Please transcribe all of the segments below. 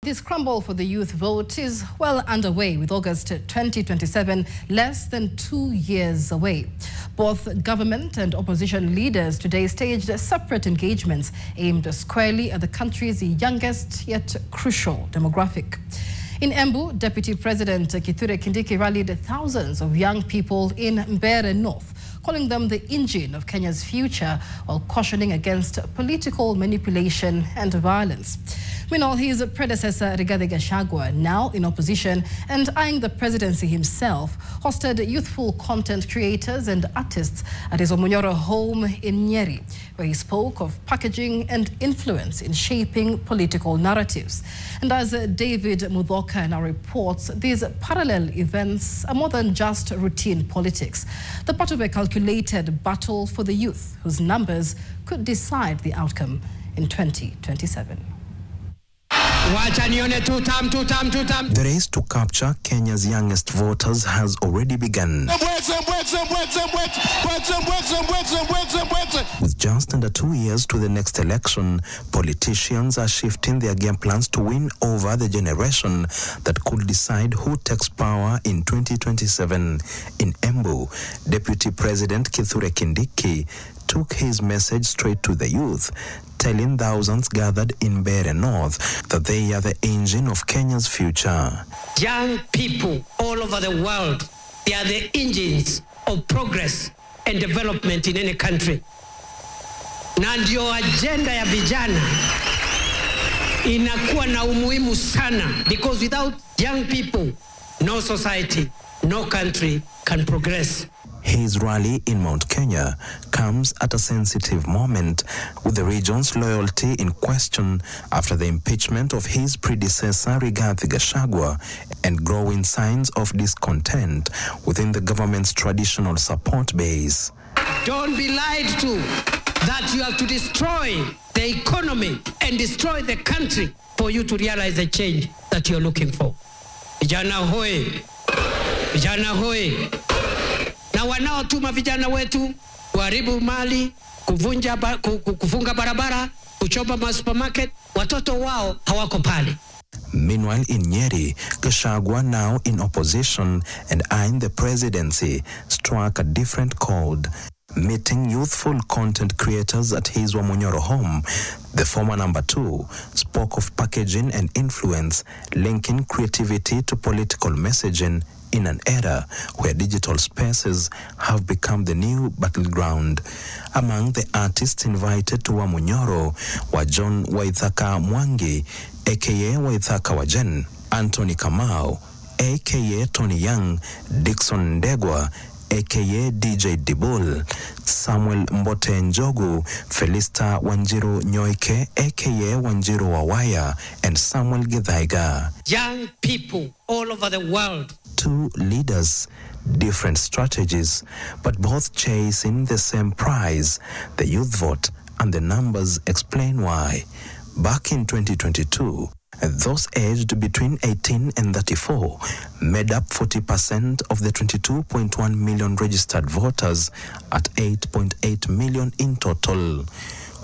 The scramble for the youth vote is well underway, with August 2027 less than 2 years away. Both government and opposition leaders today staged separate engagements aimed squarely at the country's youngest yet crucial demographic. In Embu, Deputy President Kindiki rallied thousands of young people in Mbeere North, calling them the engine of Kenya's future, while cautioning against political manipulation and violence. Meanwhile, his predecessor, Gachagua, now in opposition and eyeing the presidency himself, hosted youthful content creators and artists at his Omunyoro home in Nyeri, where he spoke of packaging and influence in shaping political narratives. And as David Mudhoka now reports, these parallel events are more than just routine politics. They're part of a calculated battle for the youth, whose numbers could decide the outcome in 2027. The race to capture Kenya's youngest voters has already begun. With just under 2 years to the next election, politicians are shifting their game plans to win over the generation that could decide who takes power in 2027. In Embu, Deputy President Kindiki took his message straight to the youth, telling thousands gathered in Mbeere North that they are the engine of Kenya's future. Young people all over the world, they are the engines of progress and development in any country. Na ndio agenda ya vijana inakuwa na umuhimu sana, because without young people, no society, no country can progress. His rally in Mount Kenya comes at a sensitive moment, with the region's loyalty in question after the impeachment of his predecessor, Gachagua, and growing signs of discontent within the government's traditional support base. Don't be lied to that you have to destroy the economy and destroy the country for you to realize the change that you're looking for. Vijana hoye! Vijana hoye! Na wanaotuma vijana wetu kuharibu mali, kufunga barabara, kuchoma ma supermarket, watoto wao hawako pale. Meanwhile, in Nyeri, Gachagua, now in opposition and eyeing the presidency, struck a different chord. Meeting youthful content creators at his Omunyoro home, the former number 2 spoke of packaging and influence, linking creativity to political messaging in an era where digital spaces have become the new battleground. Among the artists invited to Omunyoro were John Waithaka Mwangi, aka Waithaka Wajen, Anthony Kamau, aka Tony Young, Dixon Ndegwa, aka DJ Dibul, Samuel Mbote Njogu, Felista Wanjiru Nyoike, aka Wanjiru Wawaya, and Samuel Githaiga. Young people all over the world. 2 leaders, different strategies, but both chasing the same prize, the youth vote, and the numbers explain why. Back in 2022, those aged between 18 and 34 made up 40% of the 22.1 million registered voters at 8.8 million in total.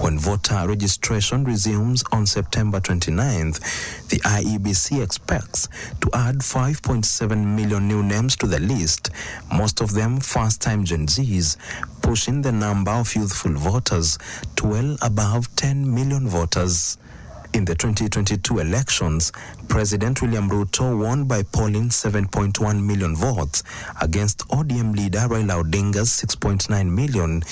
When voter registration resumes on September 29th, the IEBC expects to add 5.7 million new names to the list, most of them first-time Gen Zs, pushing the number of youthful voters to well above 10 million voters. In the 2022 elections, President William Ruto won by polling 7.1 million votes against ODM leader Raila Odinga's 6.9 million,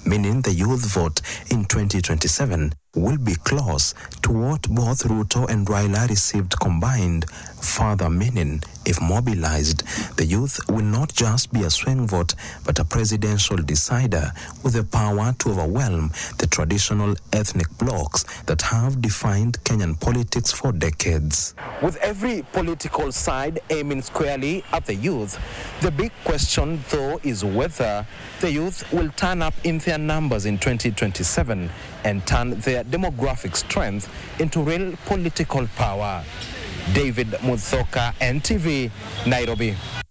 meaning the youth vote in 2027 will be close to what both Ruto and Raila received combined, further meaning, if mobilized, the youth will not just be a swing vote, but a presidential decider with the power to overwhelm the traditional ethnic blocs that have defined Kenyan politics for decades. With every political side aiming squarely at the youth, the big question, though, is whether the youth will turn up in their numbers in 2027 and turn their demographic strength into real political power. David Mudhoka, NTV, Nairobi.